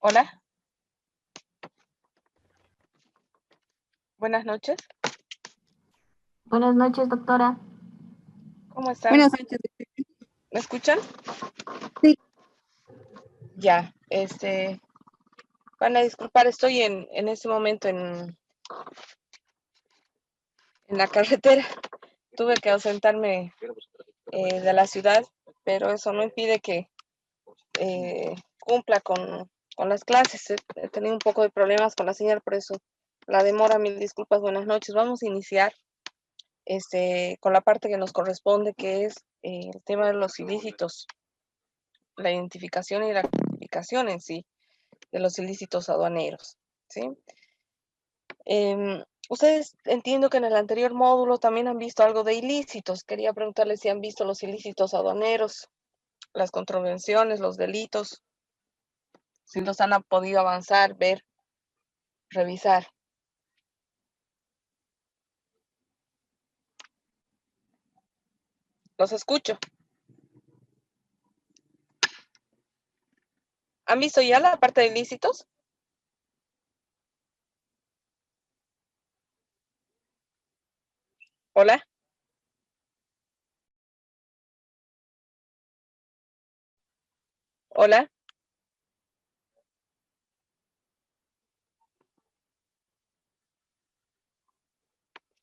Hola, buenas noches. Buenas noches, doctora. ¿Cómo están? Buenas noches. ¿Me escuchan? Sí, Ya, van a disculpar, estoy en este momento en la carretera. Tuve que ausentarme de la ciudad, pero eso no impide que cumpla con las clases. He tenido un poco de problemas con la señal, por eso la demora. Mil disculpas, buenas noches. Vamos a iniciar con la parte que nos corresponde, que es el tema de los ilícitos, la identificación y la clasificación en sí de los ilícitos aduaneros, ¿sí? Ustedes entiendo que en el anterior módulo también han visto algo de ilícitos. Quería preguntarles si han visto los ilícitos aduaneros, las contravenciones, los delitos, si los han podido avanzar, ver, revisar. Los escucho. ¿Han visto ya la parte de ilícitos? Hola. Hola.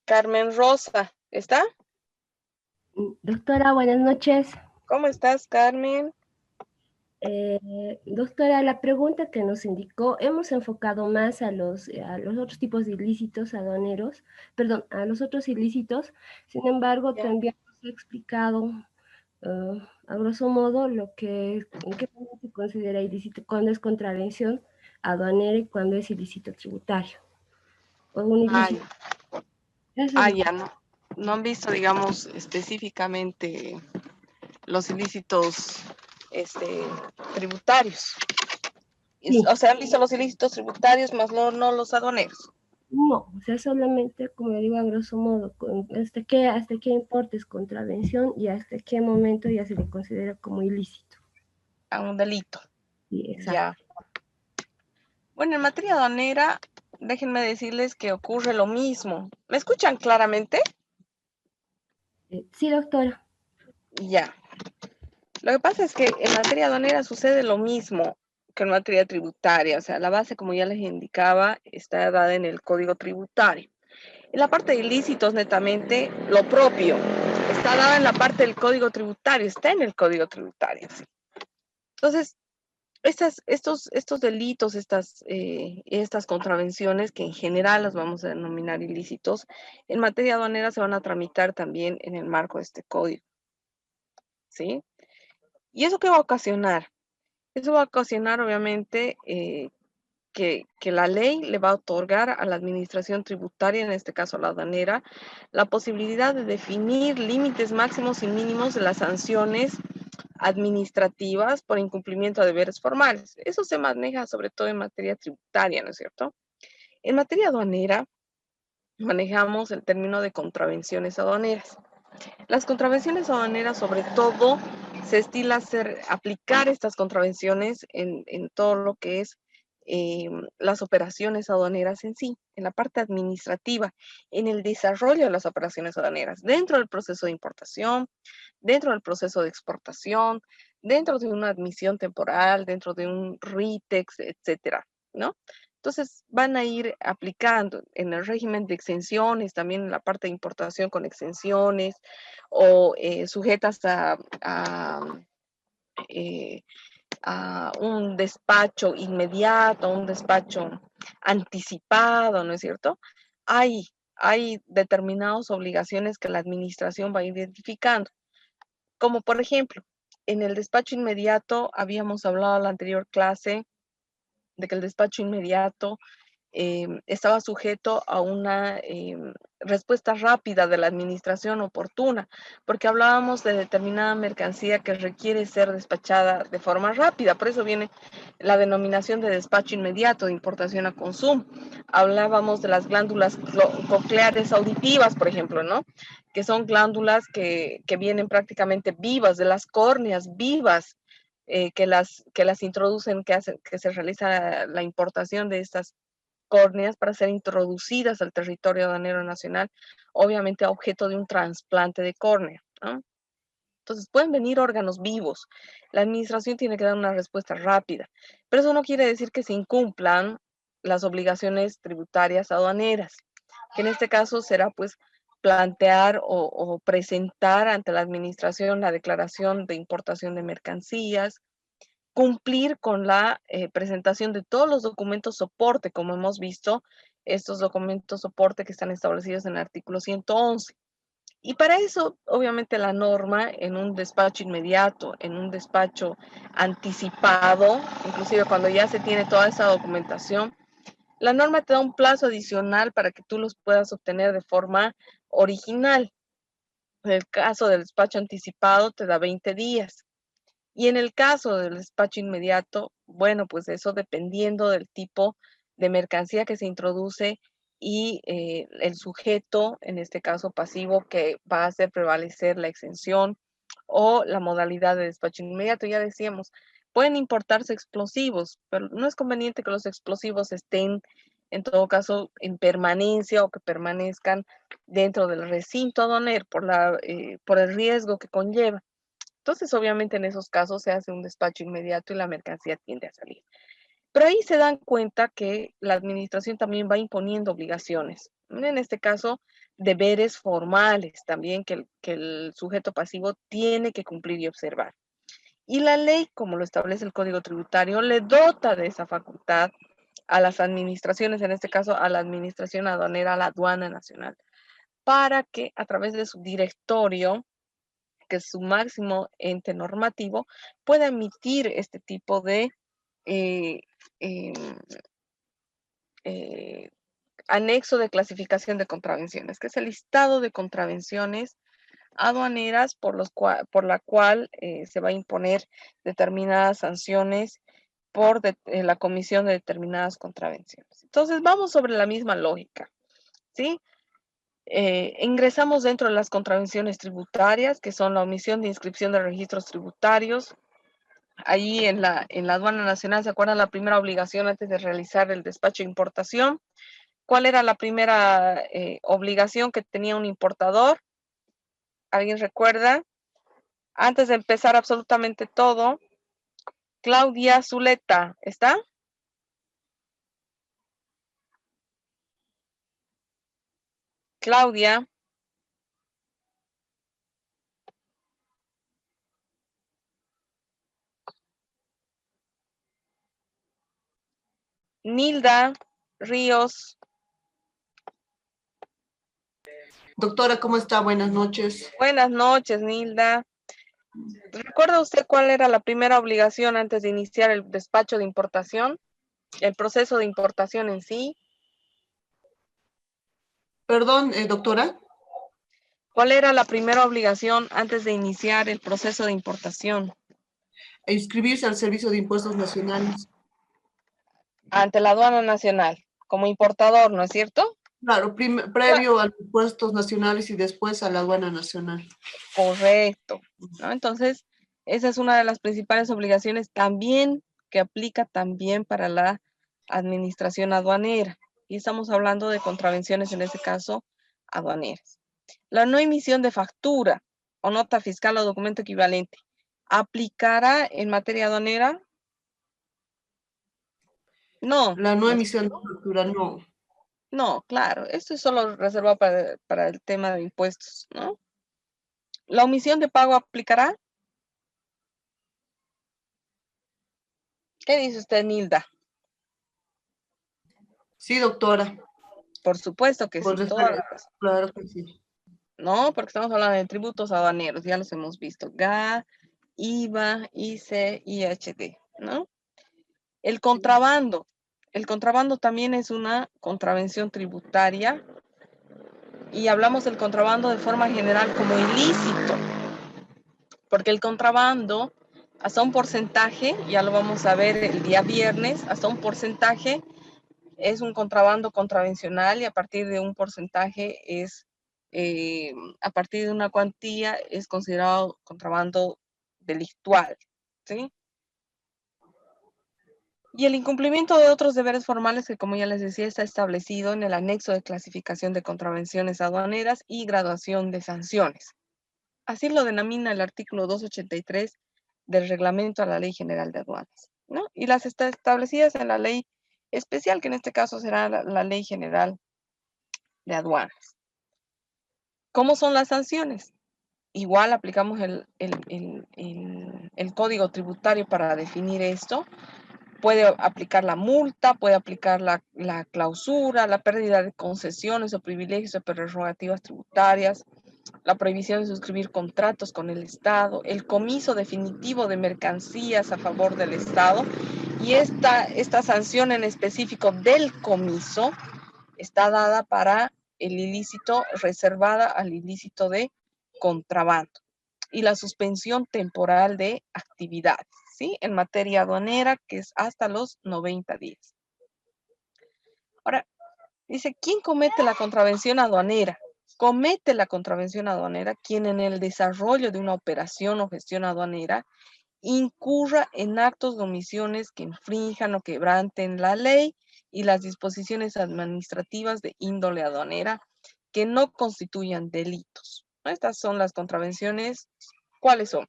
Carmen Rosa, ¿está? Doctora, buenas noches. ¿Cómo estás, Carmen? Doctora, la pregunta que nos indicó, hemos enfocado más a los otros tipos de ilícitos aduaneros, perdón, a los otros ilícitos. Sin embargo, Ya. también nos ha explicado a grosso modo en qué momento se considera ilícito, cuando es contravención aduanera y cuando es ilícito tributario. O un ilícito. Ya no han visto, digamos, específicamente los ilícitos tributarios. Sí. O sea, han visto los ilícitos tributarios, más no los aduaneros. No, o sea, solamente, como le digo, a grosso modo, hasta qué importe es contravención y hasta qué momento ya se le considera como ilícito. A un delito. Sí, exacto. Ya. Bueno, en materia aduanera, déjenme decirles que ocurre lo mismo. ¿Me escuchan claramente? Sí, doctora. Ya. Lo que pasa es que en materia aduanera sucede lo mismo que en materia tributaria. O sea, la base, como ya les indicaba, está dada en el Código Tributario. En la parte de ilícitos, netamente, lo propio. Está dada en la parte del Código Tributario, está en el Código Tributario. ¿Sí? Entonces, estos delitos, estas contravenciones, que en general las vamos a denominar ilícitos, en materia aduanera se van a tramitar también en el marco de este código. ¿Sí? ¿Y eso qué va a ocasionar? Eso va a ocasionar, obviamente, que la ley le va a otorgar a la administración tributaria, en este caso a la aduanera, la posibilidad de definir límites máximos y mínimos de las sanciones administrativas por incumplimiento de deberes formales. Eso se maneja sobre todo en materia tributaria, ¿no es cierto? En materia aduanera, manejamos el término de contravenciones aduaneras. Las contravenciones aduaneras, sobre todo, se estila aplicar estas contravenciones en todo lo que es las operaciones aduaneras en sí, en la parte administrativa, en el desarrollo de las operaciones aduaneras, dentro del proceso de importación, dentro del proceso de exportación, dentro de una admisión temporal, dentro de un RITEX, etcétera, ¿no? Entonces van a ir aplicando en el régimen de exenciones, también en la parte de importación con exenciones o sujetas eh, a un despacho inmediato, un despacho anticipado, ¿no es cierto? Hay, hay determinadas obligaciones que la administración va identificando, como por ejemplo, en el despacho inmediato habíamos hablado en la anterior clase de que el despacho inmediato estaba sujeto a una respuesta rápida de la administración oportuna, porque hablábamos de determinada mercancía que requiere ser despachada de forma rápida, por eso viene la denominación de despacho inmediato, de importación a consumo. Hablábamos de las glándulas cocleares auditivas, por ejemplo, ¿no? Que son glándulas que vienen prácticamente vivas, de las córneas vivas, que las introducen, que se realiza la importación de estas córneas para ser introducidas al territorio aduanero nacional, obviamente a objeto de un trasplante de córnea, ¿no? Entonces pueden venir órganos vivos. La administración tiene que dar una respuesta rápida, pero eso no quiere decir que se incumplan las obligaciones tributarias aduaneras, que en este caso será pues plantear o presentar ante la administración la declaración de importación de mercancías, cumplir con la presentación de todos los documentos soporte, como hemos visto, estos documentos soporte que están establecidos en el artículo 111. Y para eso, obviamente, la norma en un despacho inmediato, en un despacho anticipado, inclusive cuando ya se tiene toda esa documentación, la norma te da un plazo adicional para que tú los puedas obtener de forma original. En el caso del despacho anticipado, te da 20 días. Y en el caso del despacho inmediato, bueno, pues eso dependiendo del tipo de mercancía que se introduce y el sujeto, en este caso pasivo, que va a hacer prevalecer la exención o la modalidad de despacho inmediato. Ya decíamos, pueden importarse explosivos, pero no es conveniente que los explosivos estén, en todo caso, en permanencia o que permanezcan dentro del recinto aduanero por el riesgo que conlleva. Entonces, obviamente, en esos casos se hace un despacho inmediato y la mercancía tiende a salir. Pero ahí se dan cuenta que la administración también va imponiendo obligaciones. En este caso, deberes formales también que el sujeto pasivo tiene que cumplir y observar. Y la ley, como lo establece el Código Tributario, le dota de esa facultad a las administraciones, en este caso a la Administración Aduanera, a la Aduana Nacional, para que a través de su directorio, que es su máximo ente normativo, pueda emitir este tipo de eh, eh, eh, anexo de clasificación de contravenciones, que es el listado de contravenciones aduaneras por la cual se va a imponer determinadas sanciones por la comisión de determinadas contravenciones. Entonces, vamos sobre la misma lógica, ¿sí? Ingresamos dentro de las contravenciones tributarias, que son la omisión de inscripción de registros tributarios. Ahí en la aduana nacional, ¿se acuerdan la primera obligación antes de realizar el despacho de importación? ¿Cuál era la primera obligación que tenía un importador? ¿Alguien recuerda? Antes de empezar absolutamente todo, Claudia Zuleta, ¿está? Claudia. Nilda Ríos. Doctora, ¿cómo está? Buenas noches. Buenas noches, Nilda. ¿Recuerda usted cuál era la primera obligación antes de iniciar el despacho de importación? El proceso de importación en sí. Perdón, doctora. ¿Cuál era la primera obligación antes de iniciar el proceso de importación? Inscribirse al Servicio de Impuestos Nacionales. Ante la aduana nacional, como importador, ¿no es cierto? Claro, previo a los impuestos nacionales y después a la aduana nacional. Correcto, ¿no? Entonces, esa es una de las principales obligaciones también que aplica también para la administración aduanera. Y estamos hablando de contravenciones, en este caso, aduaneras. La no emisión de factura o nota fiscal o documento equivalente, ¿aplicará en materia aduanera? No. La no emisión de factura, no. No, claro, esto es solo reservado para el tema de impuestos, ¿no? ¿La omisión de pago aplicará? ¿Qué dice usted, Nilda? Sí, doctora. Por supuesto que sí, Claro que sí. ¿no? Porque estamos hablando de tributos aduaneros, ya los hemos visto. GA, IVA, ICE, IHD, ¿no? El contrabando también es una contravención tributaria y hablamos del contrabando de forma general como ilícito, porque el contrabando, hasta un porcentaje, ya lo vamos a ver el día viernes, hasta un porcentaje es un contrabando contravencional y a partir de un porcentaje a partir de una cuantía es considerado contrabando delictual, ¿sí? Y el incumplimiento de otros deberes formales que, como ya les decía, está establecido en el anexo de clasificación de contravenciones aduaneras y graduación de sanciones. Así lo denomina el artículo 283 del reglamento a la Ley General de Aduanas, ¿no? Y las está establecidas en la ley especial, que en este caso será la Ley General de Aduanas. ¿Cómo son las sanciones? Igual aplicamos el código tributario para definir esto. Puede aplicar la multa, puede aplicar la clausura, la pérdida de concesiones o privilegios o prerrogativas tributarias, la prohibición de suscribir contratos con el Estado, el comiso definitivo de mercancías a favor del Estado, y esta sanción en específico del comiso está dada para el ilícito, reservada al ilícito de contrabando, y la suspensión temporal de actividades, ¿sí? En materia aduanera, que es hasta los 90 días. Ahora, dice, ¿quién comete la contravención aduanera? Comete la contravención aduanera quien en el desarrollo de una operación o gestión aduanera incurra en actos de omisiones que infrinjan o quebranten la ley y las disposiciones administrativas de índole aduanera que no constituyan delitos. Estas son las contravenciones. ¿Cuáles son?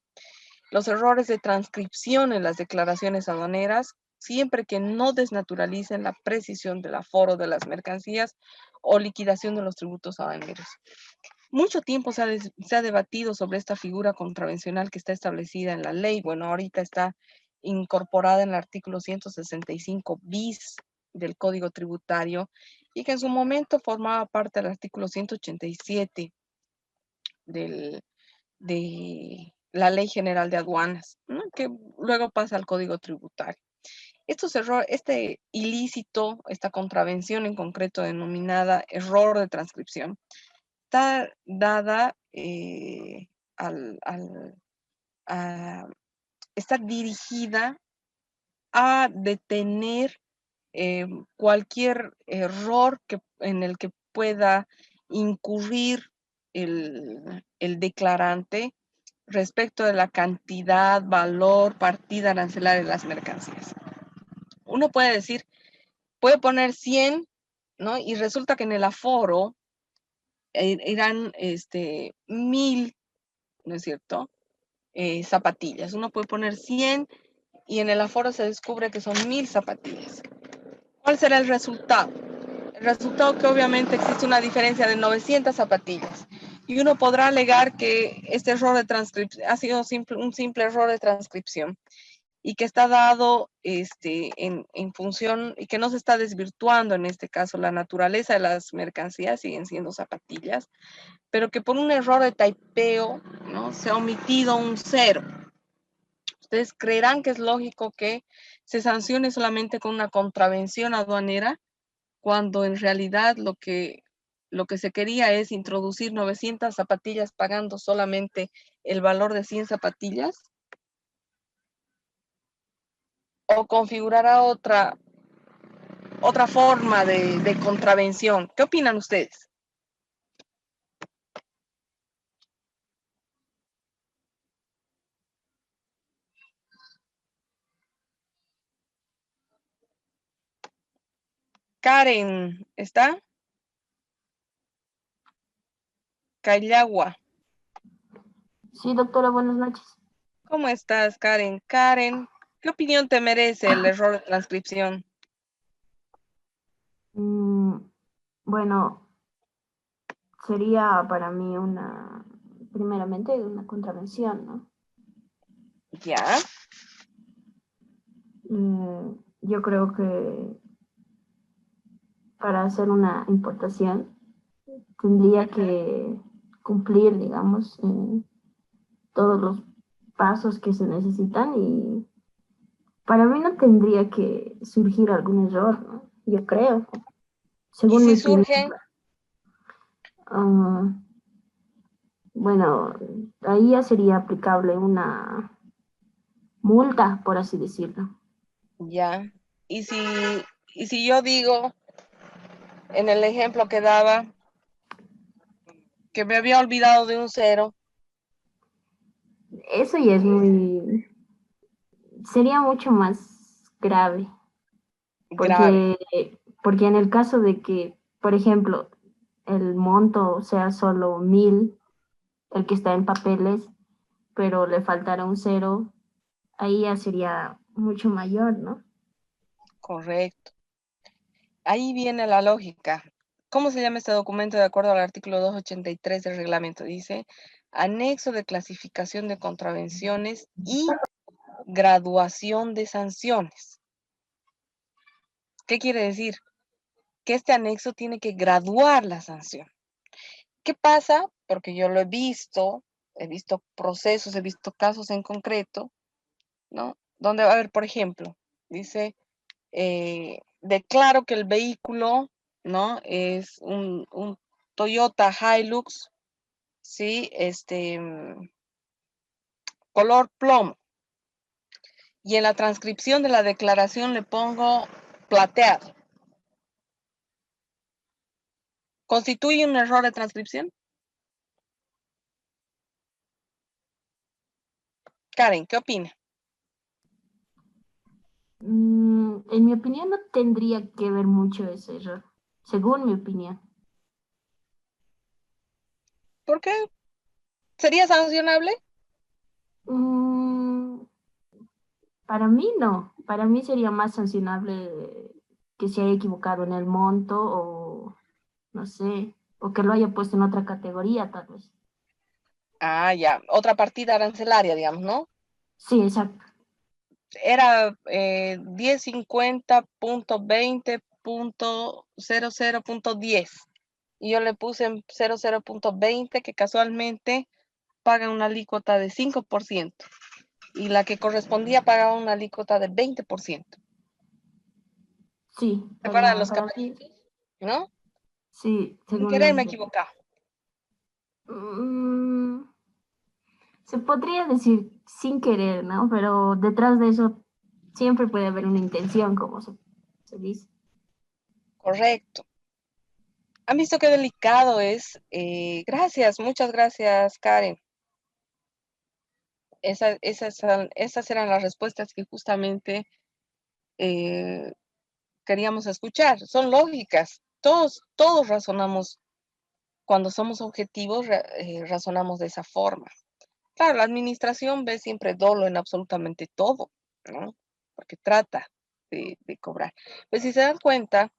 Los errores de transcripción en las declaraciones aduaneras, siempre que no desnaturalicen la precisión del aforo de las mercancías o liquidación de los tributos aduaneros. Mucho tiempo se ha debatido sobre esta figura contravencional que está establecida en la ley. Bueno, ahorita está incorporada en el artículo 165 bis del Código Tributario, y que en su momento formaba parte del artículo 187 de la Ley General de Aduanas, ¿no? Que luego pasa al Código Tributario. Este ilícito, esta contravención en concreto denominada error de transcripción, está dada está dirigida a detener cualquier error en el que pueda incurrir el declarante respecto de la cantidad, valor, partida arancelaria de las mercancías. Uno puede decir, puede poner 100, ¿no? Y resulta que en el aforo irán 1000, ¿no es cierto? Zapatillas. Uno puede poner 100 y en el aforo se descubre que son 1000 zapatillas. ¿Cuál será el resultado? El resultado, que obviamente existe una diferencia de 900 zapatillas. Y uno podrá alegar que este error de transcripción ha sido un simple error de transcripción, y que está dado en función, y que no se está desvirtuando en este caso la naturaleza de las mercancías, siguen siendo zapatillas, pero que por un error de typeo, ¿no?, se ha omitido un 0. Ustedes creerán que es lógico que se sancione solamente con una contravención aduanera, cuando en realidad lo que se quería es introducir 900 zapatillas pagando solamente el valor de 100 zapatillas, o configurará otra forma de contravención. ¿Qué opinan ustedes? Karen, ¿está? Cayagua. Sí, doctora, buenas noches. ¿Cómo estás, Karen? Karen, ¿qué opinión te merece el error de transcripción? Bueno, sería para mí primeramente una contravención, ¿no? ¿Ya? Yo creo que para hacer una importación tendría que cumplir, digamos, todos los pasos que se necesitan, y para mí no tendría que surgir algún error, ¿no? Yo creo, ¿Y según mi si opinión. surgen? Bueno, ahí ya sería aplicable una multa, por así decirlo. Ya. ¿Y si yo digo, en el ejemplo que daba, que me había olvidado de un 0? Eso ya es sería mucho más grave. grave. Porque en el caso de que, por ejemplo, el monto sea solo 1.000, el que está en papeles, pero le faltara un cero, ahí ya sería mucho mayor, ¿no? Correcto. Ahí viene la lógica. ¿Cómo se llama este documento de acuerdo al artículo 283 del reglamento? Dice, anexo de clasificación de contravenciones y graduación de sanciones. ¿Qué quiere decir? Que este anexo tiene que graduar la sanción. ¿Qué pasa? Porque yo lo he visto procesos, he visto casos en concreto, ¿no? Donde va a haber, por ejemplo, dice, declaro que el vehículo, ¿no? Es un Toyota Hilux, ¿sí? Color plomo. Y en la transcripción de la declaración le pongo plateado. ¿Constituye un error de transcripción? Karen, ¿qué opina? En mi opinión no tendría que ver mucho ese error, según mi opinión. ¿Por qué? ¿Sería sancionable? Mm, para mí no, para mí sería más sancionable que se haya equivocado en el monto o no sé, o que lo haya puesto en otra categoría tal vez. Ah, ya. Otra partida arancelaria, digamos, ¿no? Sí, exacto. Era 1050.20.00.10 y yo le puse en 00.20 que casualmente paga una alícuota de 5% y la que correspondía pagaba una alícuota de 20%. Sí, ¿Se acuerdan de los para mí, capítulos? ¿No? sí, Sin según querer me he los... equivocado. Mm, se podría decir sin querer, ¿no? Pero detrás de eso siempre puede haber una intención, como se dice. Correcto. ¿Han visto qué delicado es? Gracias, muchas gracias, Karen. Esas eran las respuestas que justamente eh, queríamos escuchar. Son lógicas. Todos razonamos, cuando somos objetivos, razonamos de esa forma. Claro, la administración ve siempre dolo en absolutamente todo, ¿no? Porque trata de cobrar. Pues si se dan cuenta,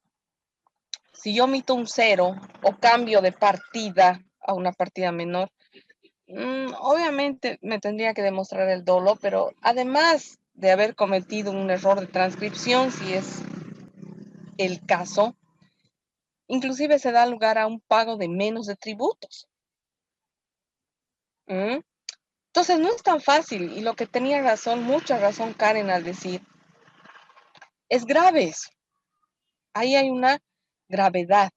si yo omito un cero o cambio de partida a una partida menor, obviamente me tendría que demostrar el dolo, pero además de haber cometido un error de transcripción, si es el caso, inclusive se da lugar a un pago de menos de tributos. ¿Mm? Entonces no es tan fácil y lo que tenía razón, mucha razón Karen al decir, es grave eso. Ahí hay una gravedad.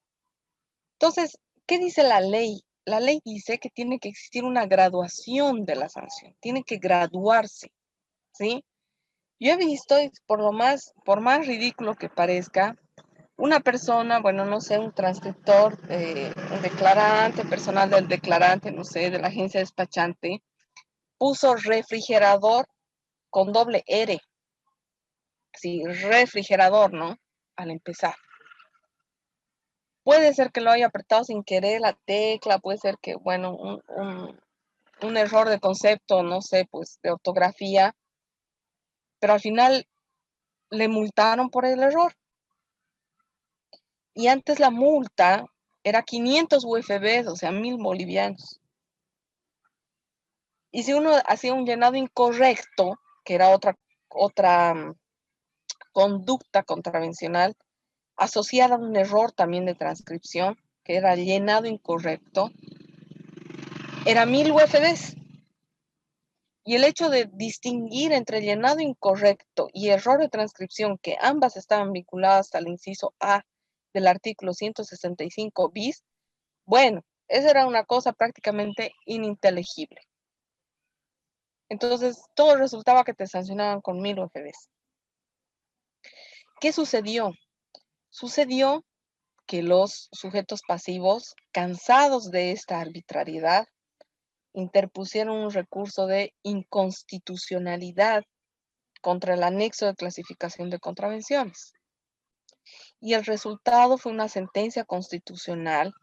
Entonces, ¿qué dice la ley? La ley dice que tiene que existir una graduación de la sanción, tiene que graduarse, ¿sí? Yo he visto, por más ridículo que parezca, una persona, bueno, no sé, un transcriptor, un declarante, personal del declarante, no sé, de la agencia despachante, puso refrigerador con doble R, sí, refrigerador, ¿no? Al empezar. Puede ser que lo haya apretado sin querer la tecla, puede ser que, bueno, un error de concepto, no sé, pues de ortografía, pero al final le multaron por el error. Y antes la multa era 500 UFBs, o sea, 1.000 bolivianos. Y si uno hacía un llenado incorrecto, que era otra conducta contravencional, asociada a un error también de transcripción, que era llenado incorrecto, era 1.000 UFBs. Y el hecho de distinguir entre llenado incorrecto y error de transcripción, que ambas estaban vinculadas al inciso A del artículo 165 bis, bueno, esa era una cosa prácticamente ininteligible. Entonces, todo resultaba que te sancionaban con 1.000 UFBs. ¿Qué sucedió? Sucedió que los sujetos pasivos, cansados de esta arbitrariedad, interpusieron un recurso de inconstitucionalidad contra el anexo de clasificación de contravenciones. y el resultado fue una sentencia constitucional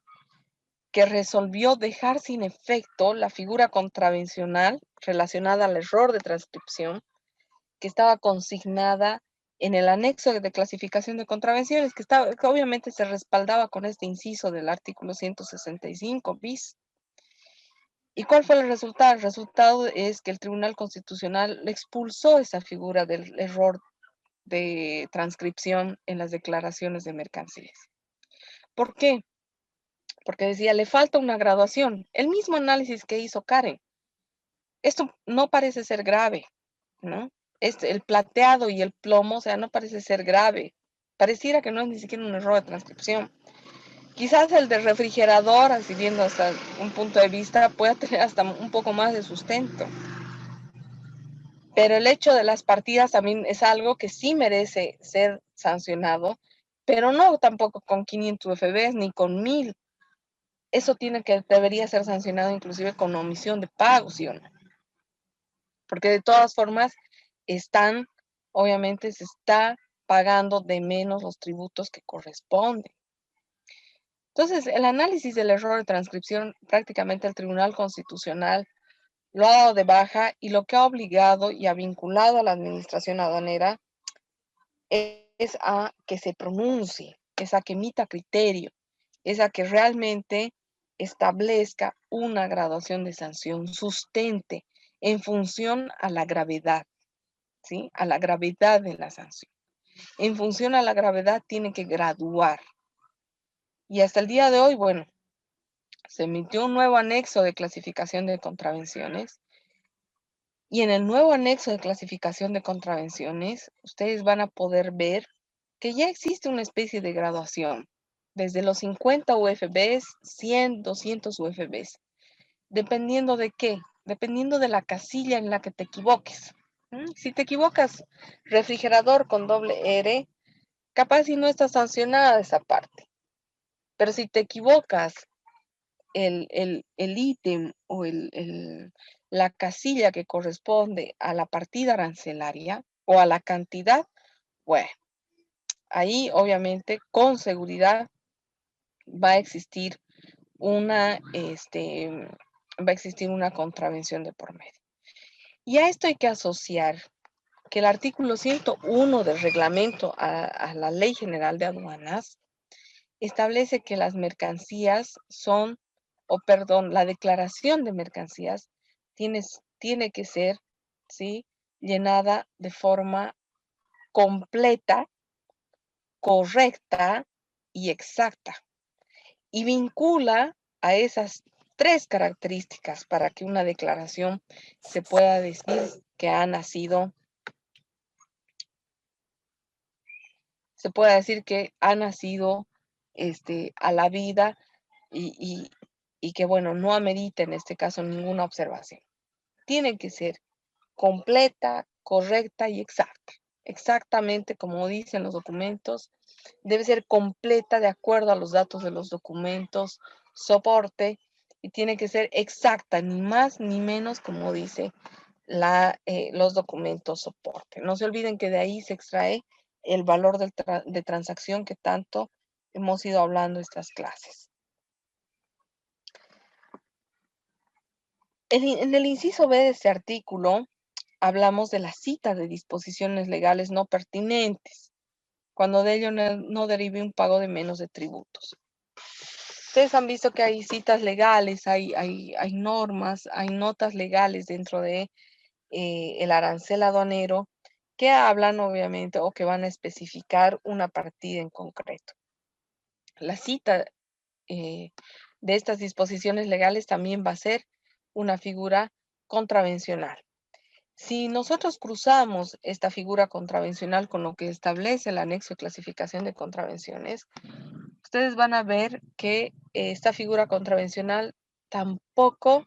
que resolvió dejar sin efecto la figura contravencional relacionada al error de transcripción que estaba consignada en el anexo de clasificación de contravenciones, que obviamente se respaldaba con este inciso del artículo 165 bis. ¿Y cuál fue el resultado? El resultado es que el Tribunal Constitucional expulsó esa figura del error de transcripción en las declaraciones de mercancías. ¿Por qué? Porque decía, le falta una graduación. El mismo análisis que hizo Karen. Esto no parece ser grave, ¿no? El plateado y el plomo, o sea, no parece ser grave. Pareciera que no es ni siquiera un error de transcripción. Quizás el de refrigerador, así viendo hasta un punto de vista, pueda tener hasta un poco más de sustento. Pero el hecho de las partidas también es algo que sí merece ser sancionado, pero no tampoco con 500 UFBs ni con 1000. Eso debería ser sancionado inclusive con omisión de pago, ¿sí o no? Porque de todas formas obviamente se está pagando de menos los tributos que corresponden. Entonces, el análisis del error de transcripción, prácticamente el Tribunal Constitucional lo ha dado de baja y lo que ha obligado y ha vinculado a la administración aduanera es a que se pronuncie, es a que emita criterio, es a que realmente establezca una graduación de sanción, sustente en función a la gravedad, ¿sí? A la gravedad de la sanción. En función a la gravedad tiene que graduar. Y hasta el día de hoy, bueno, se emitió un nuevo anexo de clasificación de contravenciones. Y en el nuevo anexo de clasificación de contravenciones, ustedes van a poder ver que ya existe una especie de graduación, desde los 50 UFBs, 100, 200 UFBs. ¿Dependiendo de qué? Dependiendo de la casilla en la que te equivoques. Si te equivocas, refrigerador con doble R, capaz si no está sancionada esa parte. Pero si te equivocas, el ítem o la casilla que corresponde a la partida arancelaria o a la cantidad, bueno, ahí obviamente con seguridad va a existir una, contravención de por medio. Y a esto hay que asociar que el artículo 101 del reglamento a la Ley General de Aduanas establece que las mercancías la declaración de mercancías tiene que ser, ¿sí?, llenada de forma completa, correcta y exacta. Y vincula a esas 3 características para que una declaración se pueda decir que ha nacido, a la vida y que, bueno, no amerita en este caso ninguna observación. Tiene que ser completa, correcta y exacta. Exactamente como dicen los documentos, debe ser completa de acuerdo a los datos de los documentos, soporte, y tiene que ser exacta, ni más ni menos como dice los documentos soporte. No se olviden que de ahí se extrae el valor de transacción que tanto hemos ido hablando estas clases. En el inciso B de este artículo hablamos de la cita de disposiciones legales no pertinentes, cuando de ello no derive un pago de menos de tributos. Ustedes han visto que hay citas legales, hay normas, hay notas legales dentro de el arancel aduanero que hablan obviamente o que van a especificar una partida en concreto. La cita de estas disposiciones legales también va a ser una figura contravencional. Si nosotros cruzamos esta figura contravencional con lo que establece el anexo de clasificación de contravenciones, ustedes van a ver que esta figura contravencional tampoco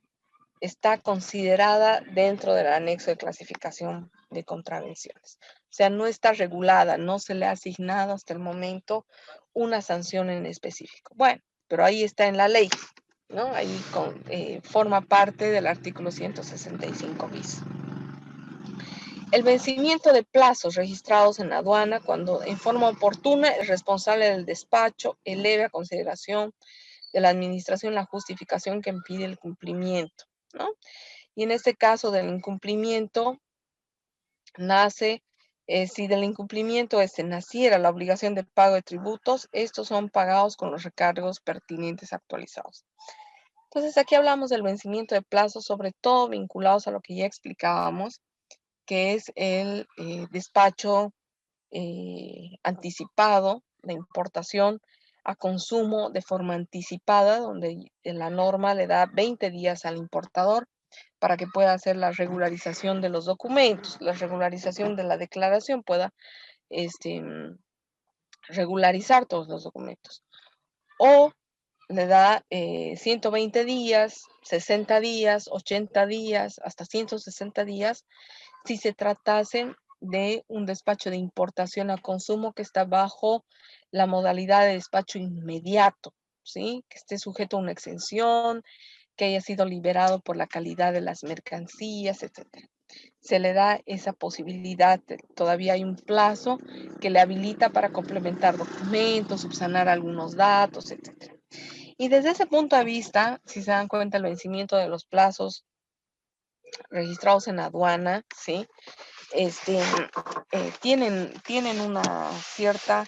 está considerada dentro del anexo de clasificación de contravenciones. O sea, no está regulada, no se le ha asignado hasta el momento una sanción en específico. Bueno, pero ahí está en la ley, ¿no? Ahí forma parte del artículo 165 bis. El vencimiento de plazos registrados en la aduana cuando en forma oportuna el responsable del despacho eleve a consideración de la administración la justificación que impide el cumplimiento, ¿no? Y en este caso del incumplimiento nace, si del incumplimiento naciera la obligación de pago de tributos, estos son pagados con los recargos pertinentes actualizados. Entonces aquí hablamos del vencimiento de plazos, sobre todo vinculados a lo que ya explicábamos, que es el despacho anticipado de importación a consumo de forma anticipada, donde la norma le da 20 días al importador para que pueda hacer la regularización de los documentos, la regularización de la declaración, pueda regularizar todos los documentos. O le da 120 días, 60 días, 80 días, hasta 160 días, si se tratase de un despacho de importación a consumo que está bajo la modalidad de despacho inmediato, ¿sí? Que esté sujeto a una exención, que haya sido liberado por la calidad de las mercancías, etc. Se le da esa posibilidad, todavía hay un plazo que le habilita para complementar documentos, subsanar algunos datos, etc. Y desde ese punto de vista, si se dan cuenta, el vencimiento de los plazos registrados en aduana, ¿sí? Tienen una cierta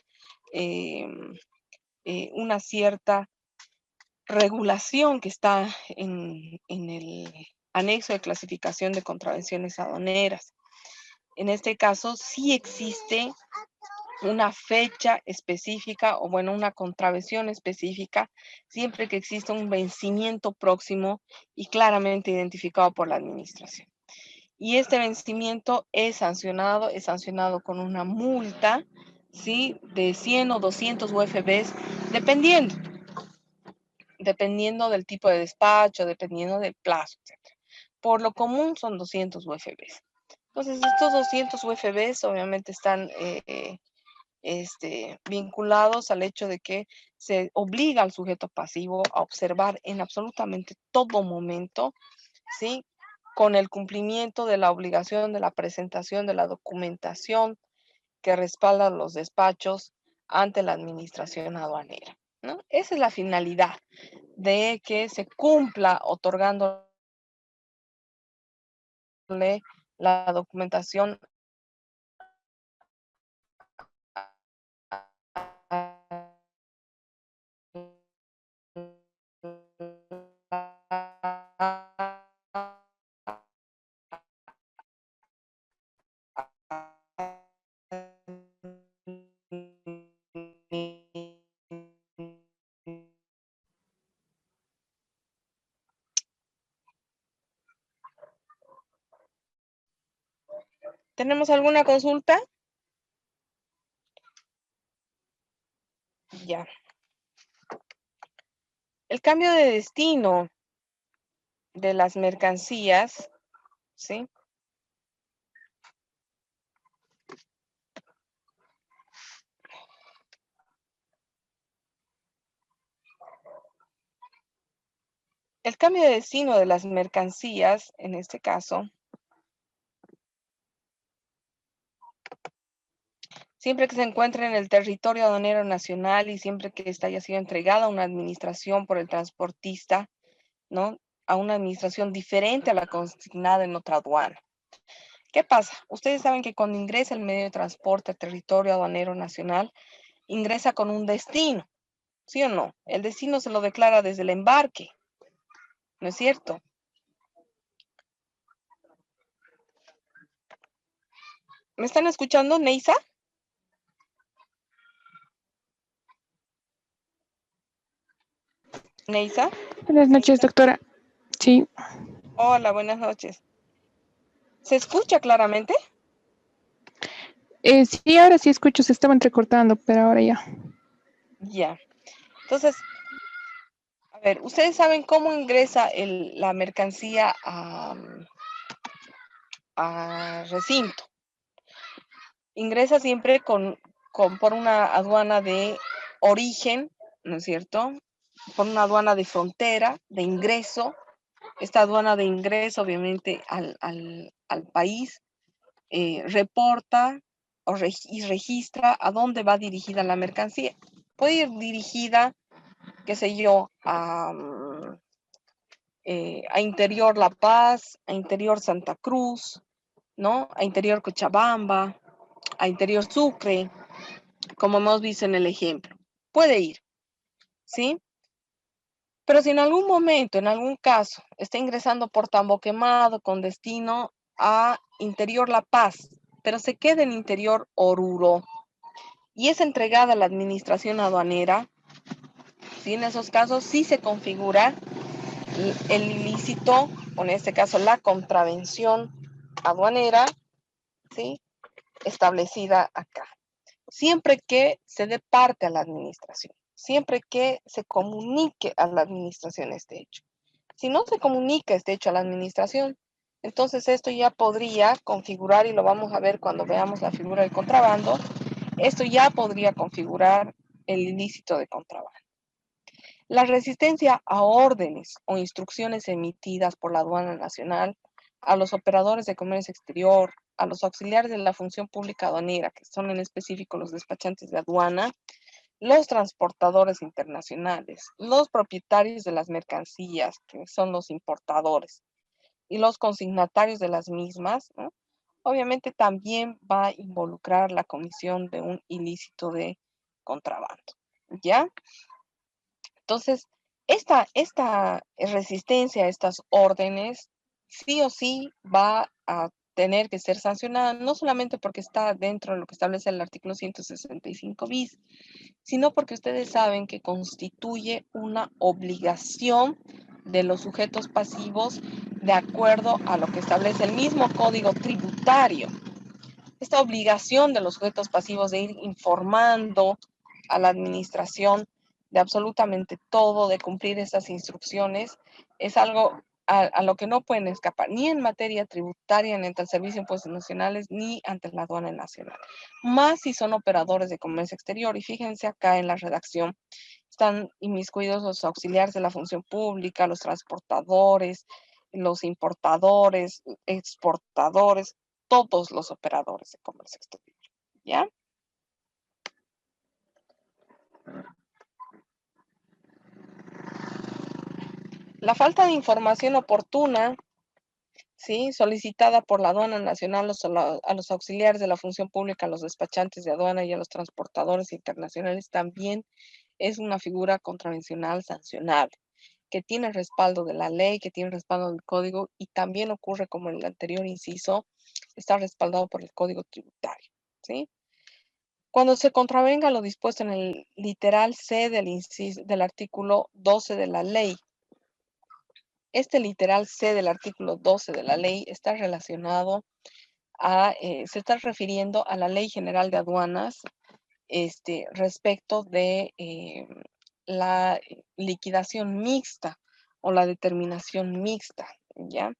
regulación que está en el anexo de clasificación de contravenciones aduaneras. En este caso, sí existe una fecha específica o bueno, una contravención específica, siempre que exista un vencimiento próximo y claramente identificado por la administración. Y este vencimiento es sancionado con una multa, ¿sí? De 100 o 200 UFBs, dependiendo del tipo de despacho, dependiendo del plazo, etc. Por lo común son 200 UFBs. Entonces, estos 200 UFBs obviamente están vinculados al hecho de que se obliga al sujeto pasivo a observar en absolutamente todo momento, ¿sí? Con el cumplimiento de la obligación de la presentación de la documentación que respalda los despachos ante la administración aduanera, ¿no? Esa es la finalidad de que se cumpla otorgándole la documentación ¿Tenemos alguna consulta? Ya. El cambio de destino de las mercancías, ¿sí? El cambio de destino de las mercancías, en este caso, siempre que se encuentre en el territorio aduanero nacional y siempre que ésta haya sido entregada a una administración por el transportista, ¿no? A una administración diferente a la consignada en otra aduana. ¿Qué pasa? Ustedes saben que cuando ingresa el medio de transporte al territorio aduanero nacional, ingresa con un destino, ¿sí o no? El destino se lo declara desde el embarque, ¿no es cierto? ¿Me están escuchando, Neisa? Neisa. Buenas noches, doctora. Sí, Hola, buenas noches. ¿Se escucha claramente? sí, ahora sí escucho, se estaba entrecortando, pero ahora ya. Ya. Entonces, a ver, ¿ustedes saben cómo ingresa la mercancía a recinto? Ingresa siempre por una aduana de origen, ¿no es cierto? Por una aduana de frontera, de ingreso. Esta aduana de ingreso, obviamente, al país reporta y registra a dónde va dirigida la mercancía. Puede ir dirigida, qué sé yo, a Interior La Paz, a Interior Santa Cruz, ¿no? A Interior Cochabamba, a Interior Sucre, como hemos visto en el ejemplo. Puede ir, ¿sí? Pero si en algún momento, en algún caso, está ingresando por Tambo Quemado con destino a Interior La Paz, pero se queda en Interior Oruro y es entregada a la administración aduanera, ¿sí? En esos casos sí se configura el ilícito, o en este caso la contravención aduanera, ¿sí? Establecida acá. Siempre que se dé parte a la administración, siempre que se comunique a la administración este hecho. Si no se comunica este hecho a la administración, entonces esto ya podría configurar, y lo vamos a ver cuando veamos la figura del contrabando, esto ya podría configurar el ilícito de contrabando. La resistencia a órdenes o instrucciones emitidas por la aduana nacional, a los operadores de comercio exterior, a los auxiliares de la función pública aduanera, que son en específico los despachantes de aduana, los transportadores internacionales, los propietarios de las mercancías, que son los importadores, y los consignatarios de las mismas, ¿no? Obviamente también va a involucrar la comisión de un ilícito de contrabando, ¿ya? Entonces, esta resistencia a estas órdenes sí o sí va a tener que ser sancionada, no solamente porque está dentro de lo que establece el artículo 165 bis, sino porque ustedes saben que constituye una obligación de los sujetos pasivos de acuerdo a lo que establece el mismo Código Tributario. Esta obligación de los sujetos pasivos de ir informando a la administración de absolutamente todo, de cumplir esas instrucciones, es algo a lo que no pueden escapar, ni en materia tributaria, ni ante el Servicio de Impuestos Nacionales, ni ante la aduana nacional. Más si son operadores de comercio exterior. Y fíjense acá en la redacción, están inmiscuidos los auxiliares de la función pública, los transportadores, los importadores, exportadores, todos los operadores de comercio exterior, ¿ya? La falta de información oportuna, ¿sí? Solicitada por la aduana nacional a los auxiliares de la función pública, a los despachantes de aduana y a los transportadores internacionales también es una figura contravencional sancionable, que tiene respaldo de la ley, que tiene respaldo del código, y también ocurre como en el anterior inciso, está respaldado por el Código Tributario, ¿sí? Cuando se contravenga lo dispuesto en el literal C del artículo 12 de la ley. Este literal C del artículo 12 de la ley está relacionado se está refiriendo a la Ley General de Aduanas, respecto de la liquidación mixta o la determinación mixta, ¿ya?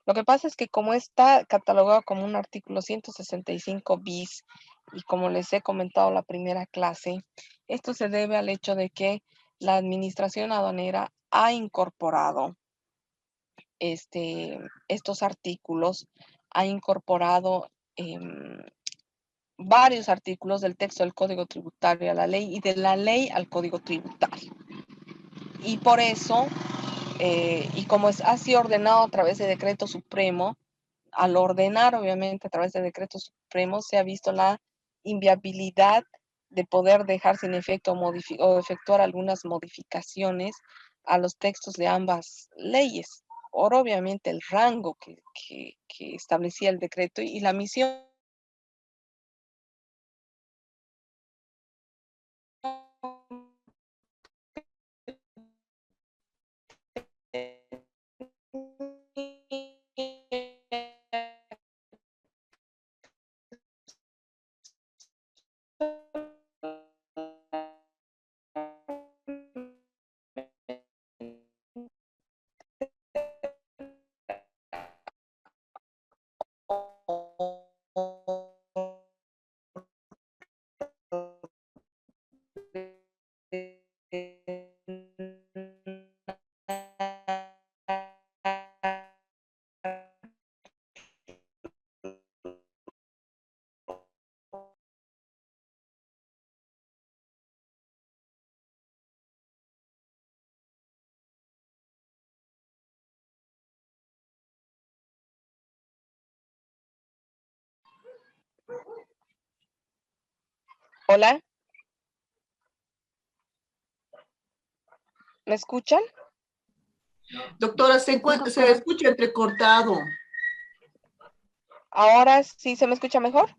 Lo que pasa es que como está catalogado como un artículo 165 bis, y como les he comentado la primera clase, esto se debe al hecho de que la administración aduanera ha incorporado estos artículos, ha incorporado varios artículos del texto del Código Tributario a la ley y de la ley al Código Tributario. Y por eso, y como ha sido ordenado a través de decreto supremo, al ordenar obviamente a través de decreto supremo, se ha visto la inviabilidad de poder dejar sin efecto o efectuar algunas modificaciones a los textos de ambas leyes, por obviamente el rango que establecía el decreto y la misión Hola, ¿me escuchan? Doctora, se escucha entrecortado. Ahora sí se me escucha mejor.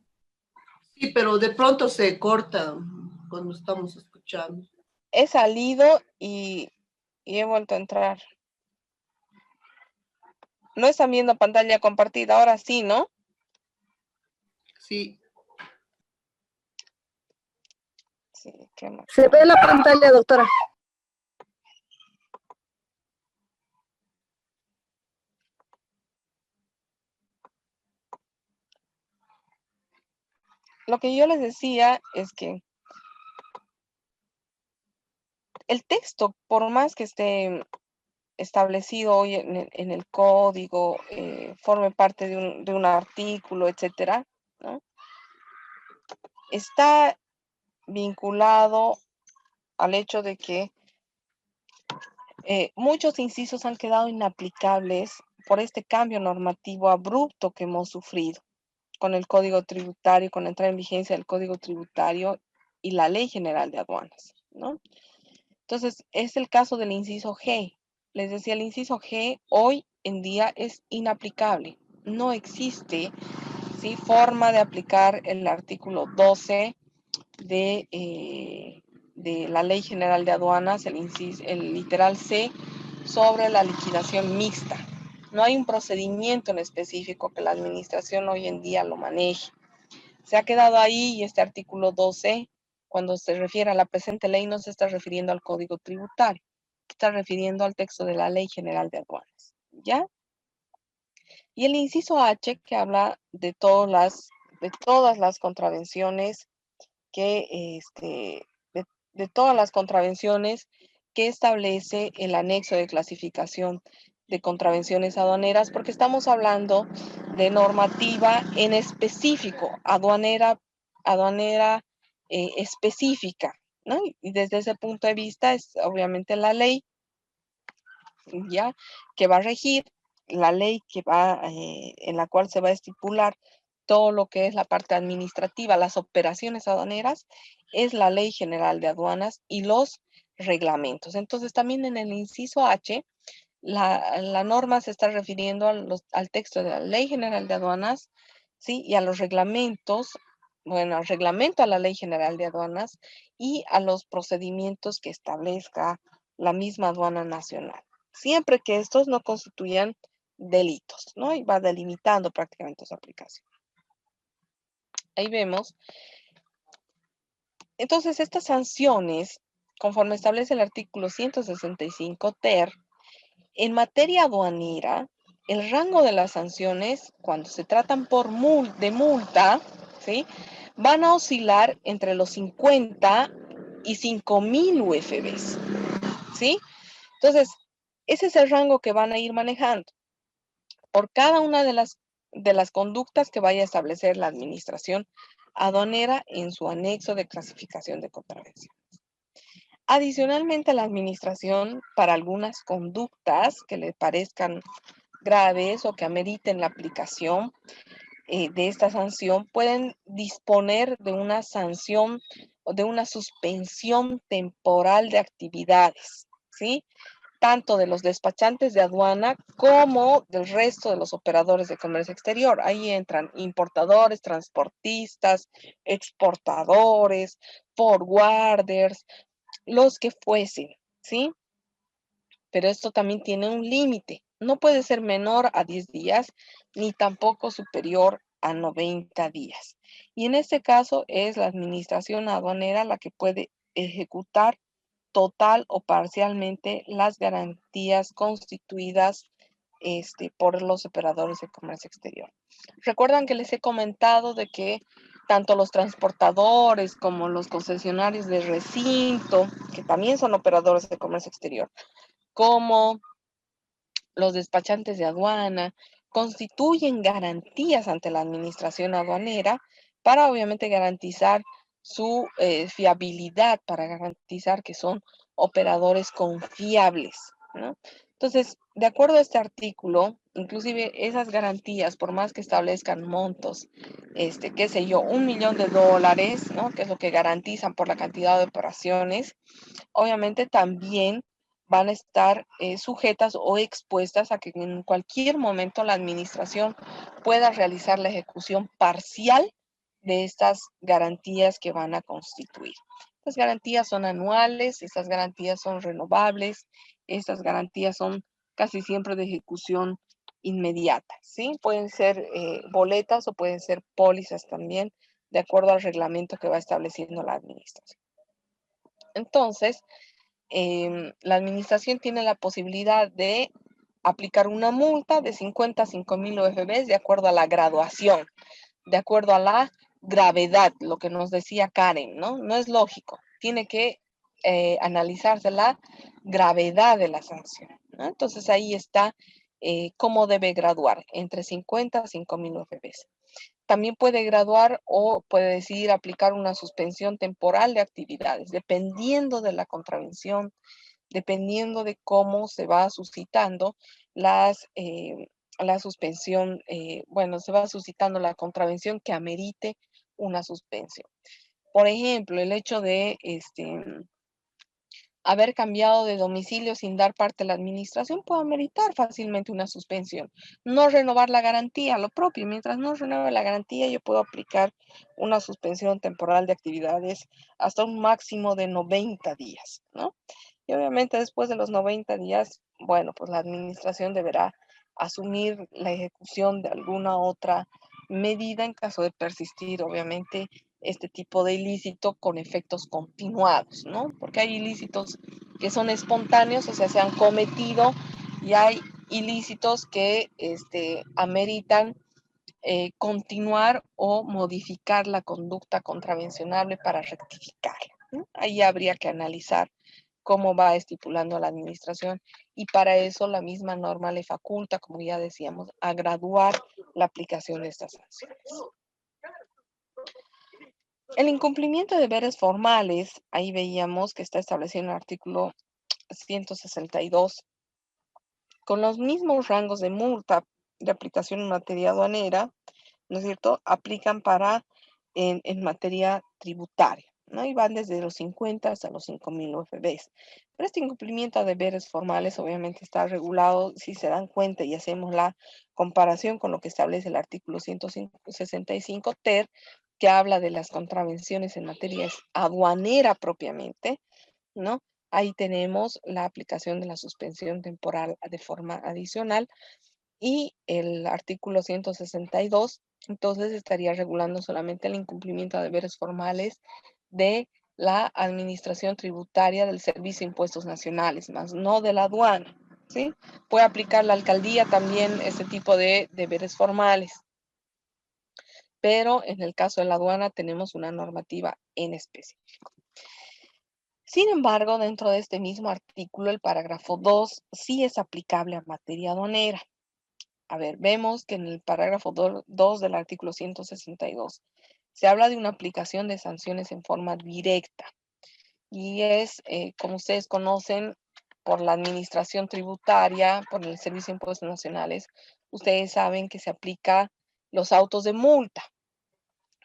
Sí, pero de pronto se corta cuando estamos escuchando. He salido y he vuelto a entrar. No están viendo pantalla compartida, ahora sí, ¿no? Sí. Sí, qué mal. Se ve la pantalla, doctora. Lo que yo les decía es que el texto, por más que esté establecido hoy en el código, forme parte de un artículo, etcétera, ¿no? Está vinculado al hecho de que muchos incisos han quedado inaplicables por este cambio normativo abrupto que hemos sufrido con el Código Tributario, con la entrada en vigencia del Código Tributario y la Ley General de Aduanas, ¿no? Entonces, es el caso del inciso G. Les decía, el inciso G hoy en día es inaplicable. No existe, ¿sí?, forma de aplicar el artículo 12 de la Ley General de Aduanas, el literal C, sobre la liquidación mixta. No hay un procedimiento en específico que la administración hoy en día lo maneje. Se ha quedado ahí y este artículo 12, cuando se refiere a la presente ley, no se está refiriendo al Código Tributario, se está refiriendo al texto de la Ley General de Aduanas, ¿ya? Y el inciso H, que habla de todas las contravenciones de todas las contravenciones que establece el anexo de clasificación de contravenciones aduaneras, porque estamos hablando de normativa en específico, aduanera específica, ¿no? Y desde ese punto de vista es obviamente la ley, ya, que va a regir, la ley en la cual se va a estipular todo lo que es la parte administrativa, las operaciones aduaneras, es la Ley General de Aduanas y los reglamentos. Entonces, también en el inciso H, la norma se está refiriendo al texto de la Ley General de Aduanas, ¿sí? Y a los reglamentos, bueno, al reglamento a la Ley General de Aduanas y a los procedimientos que establezca la misma aduana nacional, siempre que estos no constituyan delitos, ¿no? Y va delimitando prácticamente su aplicación. Ahí vemos. Entonces, estas sanciones, conforme establece el artículo 165 ter, en materia aduanera, el rango de las sanciones, cuando se tratan de multa, ¿sí?, van a oscilar entre los 50 y 5,000 UFBs, ¿sí? Entonces, ese es el rango que van a ir manejando por cada una de las conductas que vaya a establecer la administración aduanera en su anexo de clasificación de contravenciones. Adicionalmente, la administración, para algunas conductas que le parezcan graves o que ameriten la aplicación de esta sanción, pueden disponer de una sanción o de una suspensión temporal de actividades, ¿sí?, tanto de los despachantes de aduana como del resto de los operadores de comercio exterior. Ahí entran importadores, transportistas, exportadores, forwarders, los que fuesen, ¿sí? Pero esto también tiene un límite. No puede ser menor a 10 días, ni tampoco superior a 90 días. Y en este caso es la administración aduanera la que puede ejecutar total o parcialmente las garantías constituidas por los operadores de comercio exterior. Recuerdan que les he comentado de que tanto los transportadores como los concesionarios de recinto, que también son operadores de comercio exterior, como los despachantes de aduana, constituyen garantías ante la administración aduanera para obviamente garantizar su fiabilidad, para garantizar que son operadores confiables, ¿no? Entonces, de acuerdo a este artículo, inclusive esas garantías, por más que establezcan montos, qué sé yo, $1.000.000, ¿no? Que es lo que garantizan por la cantidad de operaciones, obviamente también van a estar sujetas o expuestas a que en cualquier momento la administración pueda realizar la ejecución parcial de estas garantías que van a constituir. Estas garantías son anuales, estas garantías son renovables, estas garantías son casi siempre de ejecución inmediata, ¿sí? Pueden ser boletas o pueden ser pólizas también, de acuerdo al reglamento que va estableciendo la administración. Entonces, la administración tiene la posibilidad de aplicar una multa de 50 a 5.000 UFBs de acuerdo a la graduación, de acuerdo a la gravedad, lo que nos decía Karen, ¿no? No es lógico, tiene que analizarse la gravedad de la sanción, ¿no? Entonces ahí está cómo debe graduar, entre 50 a 5.000 UFBs. También puede graduar o puede decidir aplicar una suspensión temporal de actividades, dependiendo de la contravención, dependiendo de cómo se va suscitando la suspensión, se va suscitando la contravención que amerite una suspensión. Por ejemplo, el hecho de haber cambiado de domicilio sin dar parte a la administración puede ameritar fácilmente una suspensión. No renovar la garantía, lo propio. Mientras no renueve la garantía, yo puedo aplicar una suspensión temporal de actividades hasta un máximo de 90 días, ¿no? Y obviamente después de los 90 días, bueno, pues la administración deberá asumir la ejecución de alguna otra medida en caso de persistir, obviamente, este tipo de ilícito con efectos continuados, ¿no? Porque hay ilícitos que son espontáneos, o sea, se han cometido, y hay ilícitos que ameritan continuar o modificar la conducta contravencionable para rectificarla, ¿no? Ahí habría que analizar cómo va estipulando la administración, y para eso la misma norma le faculta, como ya decíamos, a graduar la aplicación de estas sanciones. El incumplimiento de deberes formales, ahí veíamos que está establecido en el artículo 162, con los mismos rangos de multa de aplicación en materia aduanera, ¿no es cierto?, aplican en materia tributaria, ¿no? Y van desde los 50 hasta los 5.000 UFBs. Pero este incumplimiento de deberes formales obviamente está regulado, si se dan cuenta y hacemos la comparación con lo que establece el artículo 165 ter, que habla de las contravenciones en materia aduanera propiamente, ¿no? Ahí tenemos la aplicación de la suspensión temporal de forma adicional, y el artículo 162, entonces estaría regulando solamente el incumplimiento de deberes formales de la administración tributaria del Servicio de Impuestos Nacionales, más no de la aduana, ¿sí? Puede aplicar la alcaldía también este tipo de deberes formales, pero en el caso de la aduana tenemos una normativa en específico. Sin embargo, dentro de este mismo artículo, el parágrafo 2 sí es aplicable a materia aduanera. A ver, vemos que en el parágrafo 2 del artículo 162 se habla de una aplicación de sanciones en forma directa, y es, como ustedes conocen, por la administración tributaria, por el Servicio de Impuestos Nacionales, ustedes saben que se aplica los autos de multa,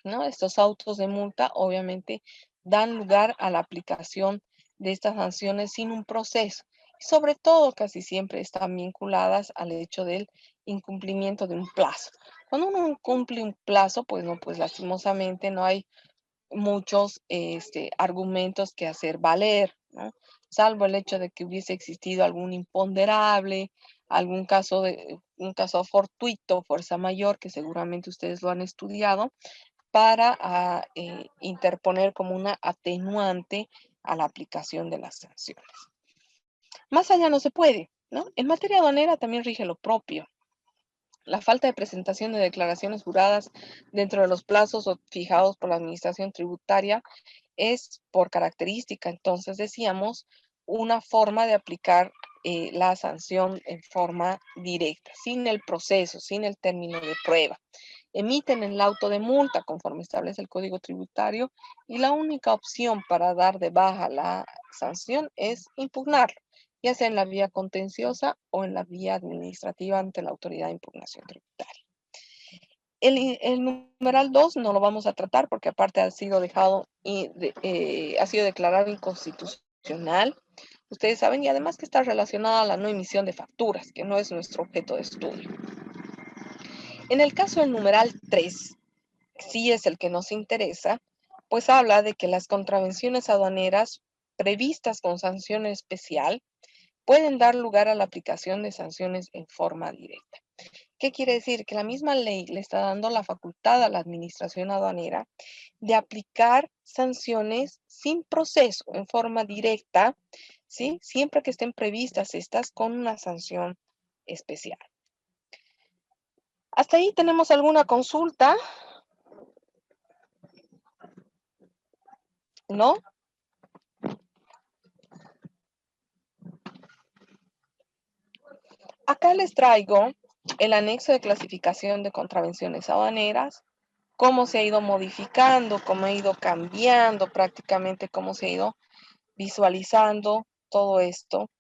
¿no? Estos autos de multa obviamente dan lugar a la aplicación de estas sanciones sin un proceso. Y sobre todo, casi siempre están vinculadas al hecho del incumplimiento de un plazo. Cuando uno incumple un plazo, pues no, pues lastimosamente no hay muchos argumentos que hacer valer, ¿no? Salvo el hecho de que hubiese existido algún imponderable, un caso fortuito, fuerza mayor, que seguramente ustedes lo han estudiado, para interponer como una atenuante a la aplicación de las sanciones. Más allá no se puede, ¿no? En materia aduanera también rige lo propio. La falta de presentación de declaraciones juradas dentro de los plazos fijados por la administración tributaria es por característica, entonces decíamos, una forma de aplicar la sanción en forma directa, sin el proceso, sin el término de prueba. Emiten el auto de multa conforme establece el Código Tributario, y la única opción para dar de baja la sanción es impugnarlo. ya sea en la vía contenciosa o en la vía administrativa ante la autoridad de impugnación tributaria. El numeral 2 no lo vamos a tratar porque aparte ha sido dejado y ha sido declarado inconstitucional. Ustedes saben, y además que está relacionada a la no emisión de facturas, que no es nuestro objeto de estudio. En el caso del numeral 3, sí es el que nos interesa, pues habla de que las contravenciones aduaneras previstas con sanción especial pueden dar lugar a la aplicación de sanciones en forma directa. ¿Qué quiere decir? Que la misma ley le está dando la facultad a la administración aduanera de aplicar sanciones sin proceso, en forma directa, ¿sí? Siempre que estén previstas estas con una sanción especial. ¿Hasta ahí tenemos alguna consulta? ¿No? Acá les traigo el anexo de clasificación de contravenciones aduaneras, cómo se ha ido modificando, cómo ha ido cambiando prácticamente, cómo se ha ido visualizando todo esto,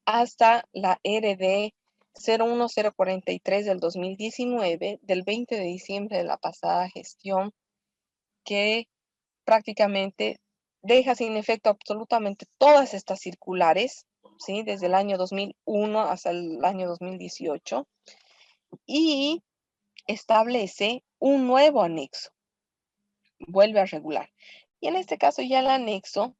hasta la RD 01043 del 2019, del 20 de diciembre de la pasada gestión, que prácticamente deja sin efecto absolutamente todas estas circulares, ¿sí? Desde el año 2001 hasta el año 2018, y establece un nuevo anexo, vuelve a regular. Y en este caso ya el anexo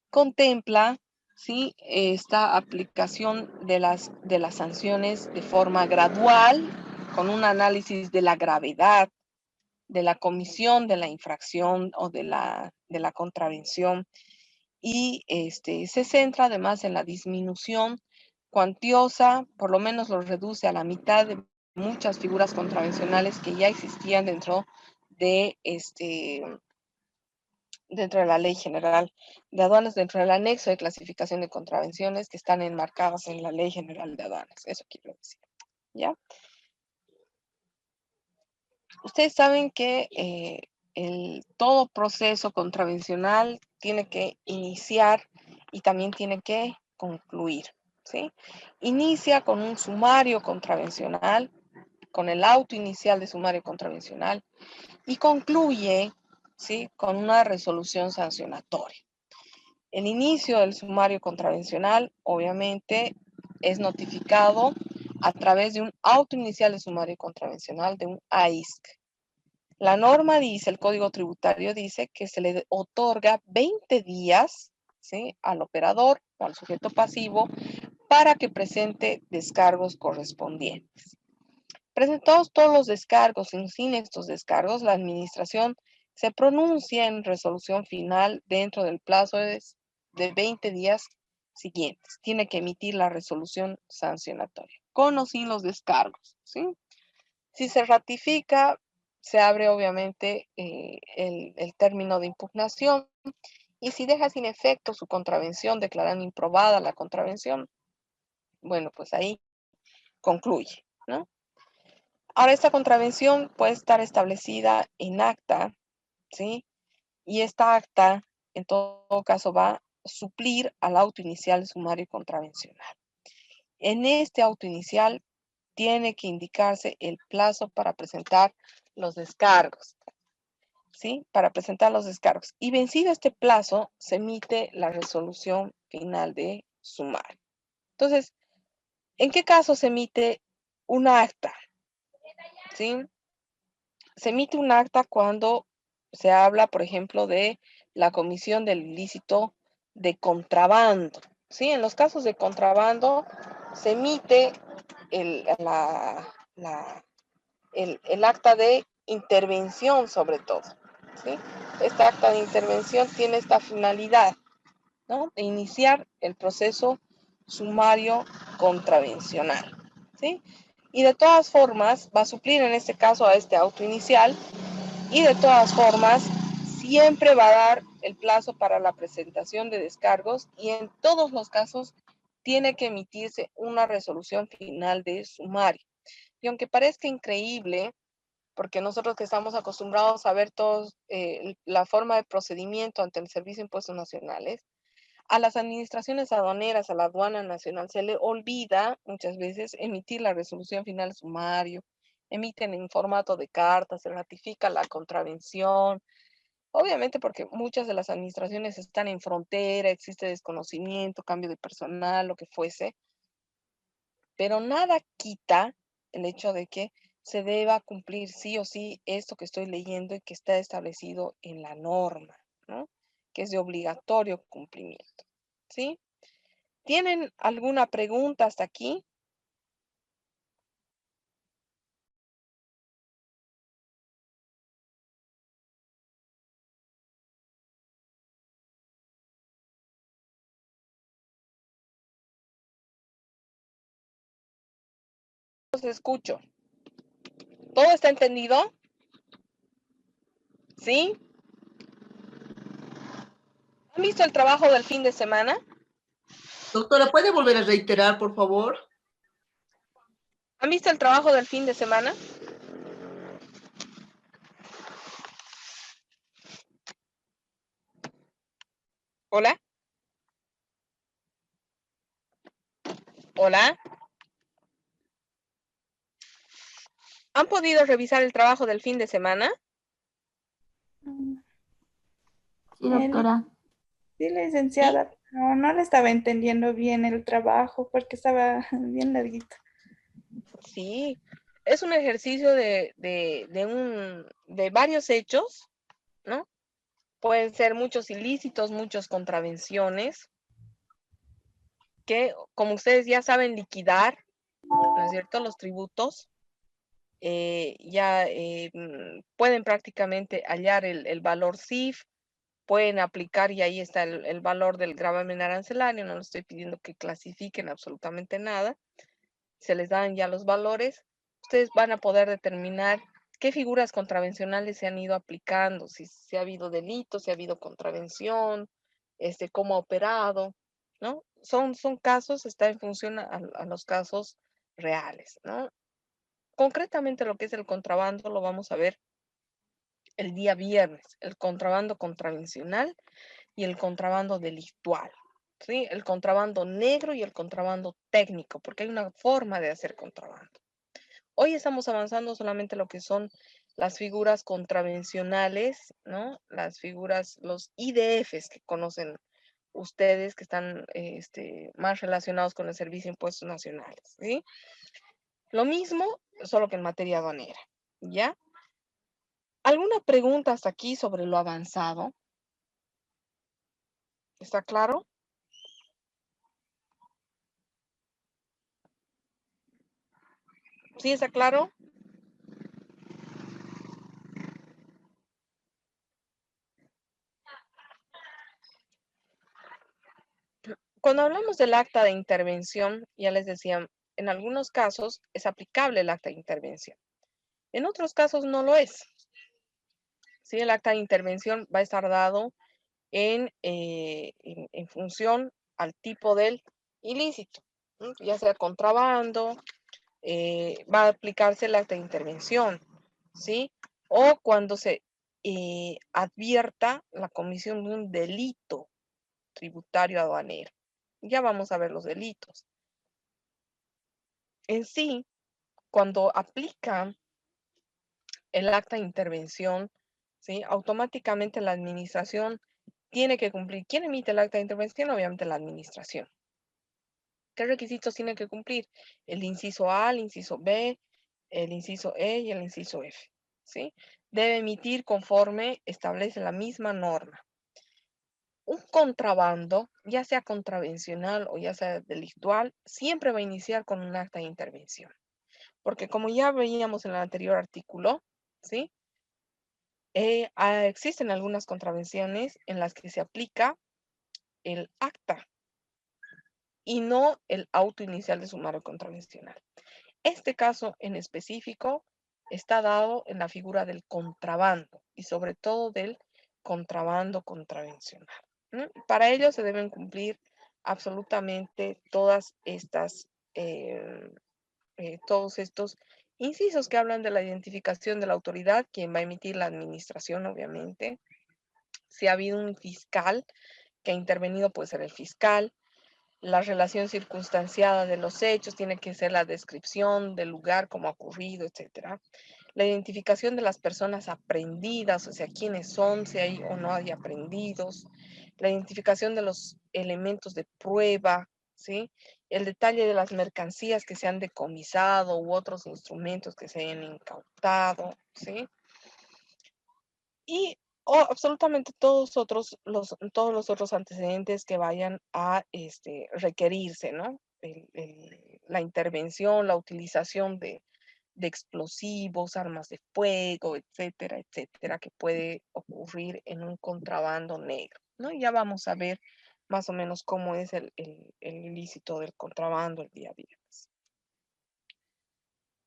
contempla, ¿sí?, esta aplicación de las sanciones de forma gradual, con un análisis de la gravedad de la comisión de la infracción o de la contravención, y se centra además en la disminución cuantiosa, por lo menos lo reduce a la mitad de muchas figuras contravencionales que ya existían de dentro de la Ley General de Aduanas, dentro del anexo de clasificación de contravenciones que están enmarcadas en la Ley General de Aduanas. Eso quiero decir, ¿ya? Ustedes saben que todo proceso contravencional tiene que iniciar y también tiene que concluir, ¿sí? Inicia con un sumario contravencional, con el auto inicial de sumario contravencional, y concluye, ¿sí?, con una resolución sancionatoria. El inicio del sumario contravencional, obviamente, es notificado a través de un auto inicial de sumario contravencional, de un AISC. La norma dice, el Código Tributario dice que se le otorga 20 días, ¿sí?, al operador o al sujeto pasivo para que presente descargos correspondientes. Presentados todos los descargos y sin estos descargos, la administración se pronuncia en resolución final dentro del plazo de 20 días siguientes. Tiene que emitir la resolución sancionatoria, con o sin los descargos, ¿sí? Si se ratifica, se abre obviamente el término de impugnación, y si deja sin efecto su contravención, declarando improbada la contravención, bueno, pues ahí concluye, ¿no? Ahora, esta contravención puede estar establecida en acta, ¿sí? Y esta acta, en todo caso, va a suplir al auto inicial sumario contravencional. En este auto inicial tiene que indicarse el plazo para presentar los descargos, ¿sí? Para presentar los descargos. Y vencido este plazo, se emite la resolución final de sumario. Entonces, ¿en qué caso se emite un acta? ¿Sí? Se emite un acta cuando se habla, por ejemplo, de la comisión del ilícito de contrabando, ¿sí? En los casos de contrabando se emite el acta de intervención, sobre todo, ¿sí? Esta acta de intervención tiene esta finalidad, ¿no?, de iniciar el proceso sumario contravencional, ¿sí? Y de todas formas va a suplir en este caso a este auto inicial, y de todas formas siempre va a dar el plazo para la presentación de descargos, y en todos los casos tiene que emitirse una resolución final de sumario. Y aunque parezca increíble, porque nosotros que estamos acostumbrados a ver todos la forma de procedimiento ante el Servicio de Impuestos Nacionales, A las administraciones aduaneras, a la aduana nacional, se le olvida muchas veces emitir la resolución final sumario, emiten en formato de carta, se ratifica la contravención, obviamente porque muchas de las administraciones están en frontera, existe desconocimiento, cambio de personal, lo que fuese, pero nada quita el hecho de que se deba cumplir sí o sí esto que estoy leyendo y que está establecido en la norma, ¿no? Que es de obligatorio cumplimiento, ¿sí? ¿Tienen alguna pregunta hasta aquí? Los escucho. ¿Todo está entendido? ¿Sí? ¿Han visto el trabajo del fin de semana? Doctora, ¿puede volver a reiterar, por favor? ¿Han visto el trabajo del fin de semana? ¿Hola? ¿Hola? ¿Han podido revisar el trabajo del fin de semana? Sí, doctora. Sí, licenciada, no, no le estaba entendiendo bien el trabajo porque estaba bien larguito. Sí, es un ejercicio de varios hechos, ¿no? Pueden ser muchos ilícitos, muchas contravenciones, que como ustedes ya saben liquidar, ¿no es cierto? Los tributos, pueden prácticamente hallar el valor CIF, pueden aplicar y ahí está el valor del gravamen arancelario, no les estoy pidiendo que clasifiquen absolutamente nada, se les dan ya los valores, ustedes van a poder determinar qué figuras contravencionales se han ido aplicando, si ha habido delitos, si ha habido contravención, cómo ha operado, ¿no? Son casos, está en función a los casos reales, ¿no? Concretamente lo que es el contrabando lo vamos a ver el día viernes, el contrabando contravencional y el contrabando delictual, ¿sí? El contrabando negro y el contrabando técnico, porque hay una forma de hacer contrabando. Hoy estamos avanzando solamente lo que son las figuras contravencionales, ¿no? Las figuras, los IDFs que conocen ustedes que están más relacionados con el Servicio de Impuestos Nacionales, ¿sí? Lo mismo, solo que en materia aduanera, ¿ya? ¿Alguna pregunta hasta aquí sobre lo avanzado? ¿Está claro? ¿Sí está claro? Cuando hablamos del acta de intervención, ya les decía, en algunos casos es aplicable el acta de intervención. En otros casos no lo es. ¿Sí? El acta de intervención va a estar dado en función al tipo del ilícito, ¿no? Ya sea contrabando, va a aplicarse el acta de intervención, ¿sí? O cuando se advierta la comisión de un delito tributario aduanero. Ya vamos a ver los delitos. En sí, cuando aplica el acta de intervención, ¿sí? Automáticamente la administración tiene que cumplir. ¿Quién emite el acta de intervención? Obviamente la administración. ¿Qué requisitos tiene que cumplir? El inciso A, el inciso B, el inciso E y el inciso F, ¿sí? Debe emitir conforme establece la misma norma. Un contrabando, ya sea contravencional o ya sea delictual, siempre va a iniciar con un acta de intervención. Porque como ya veíamos en el anterior artículo, ¿sí? Existen algunas contravenciones en las que se aplica el acta y no el auto inicial de sumario contravencional. Este caso en específico está dado en la figura del contrabando y sobre todo del contrabando contravencional, ¿no? Para ello se deben cumplir absolutamente todas estas, todos estos incisos que hablan de la identificación de la autoridad, quien va a emitir la administración, obviamente. Si ha habido un fiscal que ha intervenido puede ser el fiscal. La relación circunstanciada de los hechos tiene que ser la descripción del lugar, cómo ha ocurrido, etc. La identificación de las personas aprehendidas, o sea, quiénes son, si hay o no hay aprehendidos. La identificación de los elementos de prueba, ¿sí? El detalle de las mercancías que se han decomisado u otros instrumentos que se hayan incautado, ¿sí? Y absolutamente todos los otros antecedentes que vayan a requerirse, ¿no? La intervención, la utilización de explosivos, armas de fuego, etcétera, etcétera, que puede ocurrir en un contrabando negro, ¿no? Y ya vamos a ver más o menos cómo es el ilícito del contrabando el día viernes.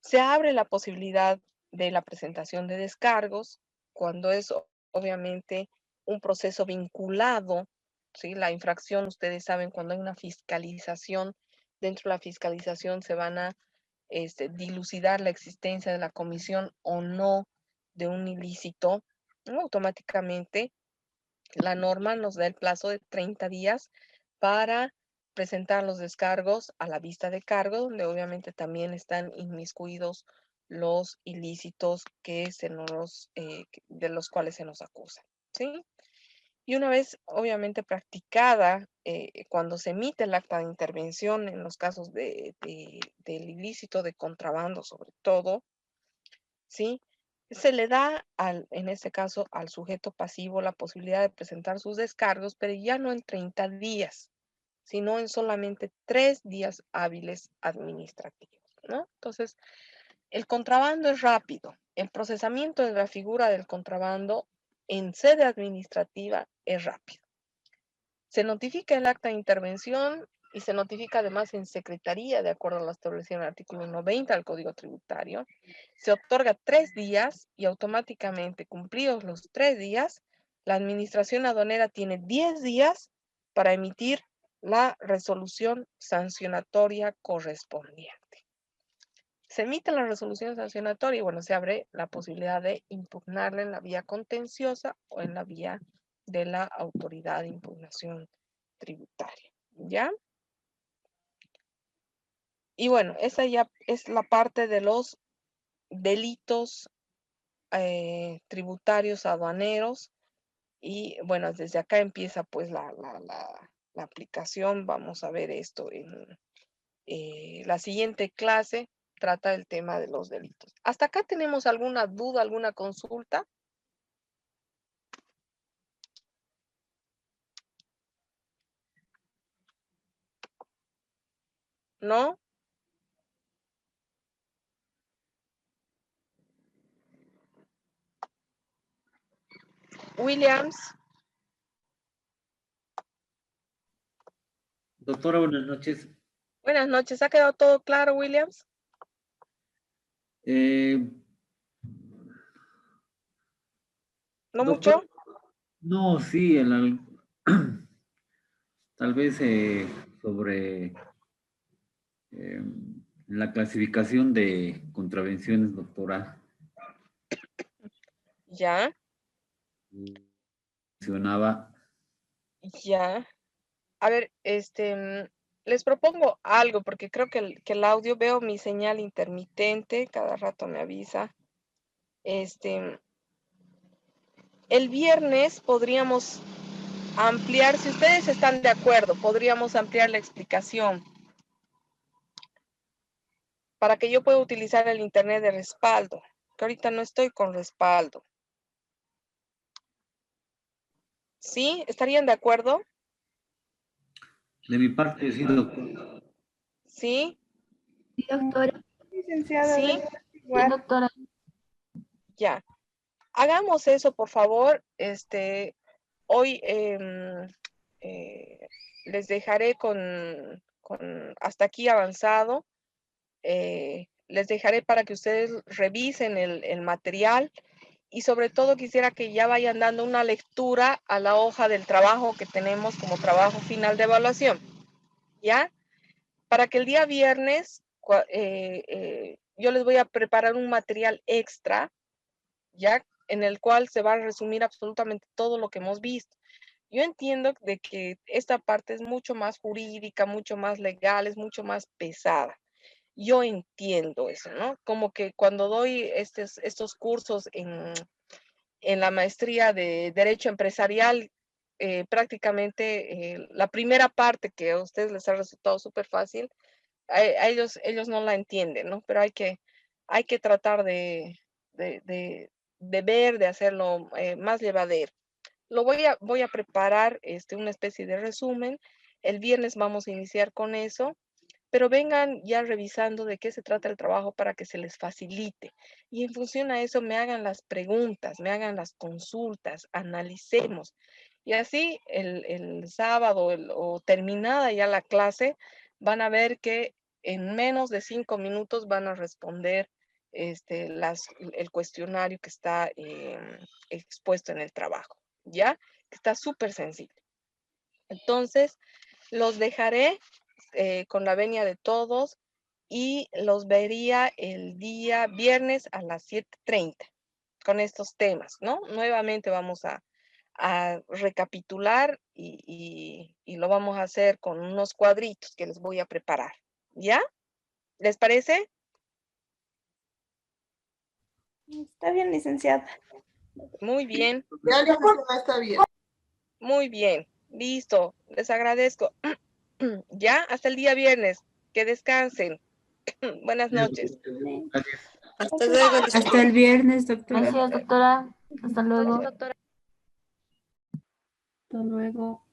Se abre la posibilidad de la presentación de descargos cuando es obviamente un proceso vinculado, ¿sí? La infracción, ustedes saben, cuando hay una fiscalización, dentro de la fiscalización se van a dilucidar la existencia de la comisión o no de un ilícito, ¿no? Automáticamente la norma nos da el plazo de 30 días para presentar los descargos a la vista de cargo, donde obviamente también están inmiscuidos los ilícitos de los cuales se nos acusa, ¿sí? Y una vez obviamente practicada, cuando se emite el acta de intervención en los casos del ilícito de contrabando sobre todo, ¿sí? Se le da, en este caso, al sujeto pasivo la posibilidad de presentar sus descargos, pero ya no en 30 días, sino en solamente 3 días hábiles administrativos, ¿no? Entonces, el contrabando es rápido. El procesamiento de la figura del contrabando en sede administrativa es rápido. Se notifica el acta de intervención y se notifica además en secretaría, de acuerdo a lo establecido en el artículo 90 del Código Tributario. Se otorga 3 días y automáticamente, cumplidos los 3 días, la administración aduanera tiene 10 días para emitir la resolución sancionatoria correspondiente. Se emite la resolución sancionatoria y bueno, se abre la posibilidad de impugnarla en la vía contenciosa o en la vía de la autoridad de impugnación tributaria, ¿ya? Y bueno, esa ya es la parte de los delitos tributarios aduaneros y bueno, desde acá empieza pues la aplicación. Vamos a ver esto en la siguiente clase, trata el tema de los delitos. ¿Hasta acá tenemos alguna duda, alguna consulta? ¿No? Williams, Doctora, buenas noches. buenas noches. ¿Ha quedado todo claro, Williams? Eh, ¿No doctora, mucho? no, sí, tal vez sobre la clasificación de contravenciones, doctora. Ya, Mencionaba, ya. A ver, les propongo algo, porque creo que el audio, veo mi señal intermitente, cada rato me avisa. El viernes podríamos ampliar, si ustedes están de acuerdo, podríamos ampliar la explicación para que yo pueda utilizar el internet de respaldo, que ahorita no estoy con respaldo. ¿Sí? ¿Estarían de acuerdo? de mi parte, sí, doctor. ¿Sí? Sí, doctora. Licenciada, ¿Sí? ¿verdad? Sí, Igual. doctora. Ya. Hagamos eso, por favor. Hoy les dejaré hasta aquí avanzado. Les dejaré para que ustedes revisen el material y sobre todo quisiera que ya vayan dando una lectura a la hoja del trabajo que tenemos como trabajo final de evaluación, ¿ya? Para que el día viernes yo les voy a preparar un material extra, ¿ya? En el cual se va a resumir absolutamente todo lo que hemos visto. Yo entiendo de que esta parte es mucho más jurídica, mucho más legal, es mucho más pesada. Yo entiendo eso, ¿no? Como que cuando doy estos cursos en la maestría de Derecho Empresarial, prácticamente la primera parte que a ustedes les ha resultado súper fácil, a ellos no la entienden, ¿no? Pero hay que tratar de ver, de hacerlo más llevadero. Voy a preparar una especie de resumen. El viernes vamos a iniciar con eso, pero vengan ya revisando de qué se trata el trabajo para que se les facilite. Y en función a eso me hagan las preguntas, me hagan las consultas, analicemos. Y así el sábado o terminada ya la clase, van a ver que en menos de 5 minutos van a responder el cuestionario que está expuesto en el trabajo, ¿ya? Que está súper sencillo. Entonces, los dejaré con la venia de todos y los vería el día viernes a las 7:30 con estos temas, ¿no? Nuevamente vamos a recapitular y lo vamos a hacer con unos cuadritos que les voy a preparar, ¿ya? ¿Les parece? Está bien, licenciada. Muy bien, Ya, licenciada, está bien. muy bien. Listo, les agradezco. Ya, hasta el día viernes. Que descansen. Buenas noches. Gracias. Hasta luego, Hasta licenciada. el viernes, doctora. Gracias, doctora. Hasta luego. Hasta luego.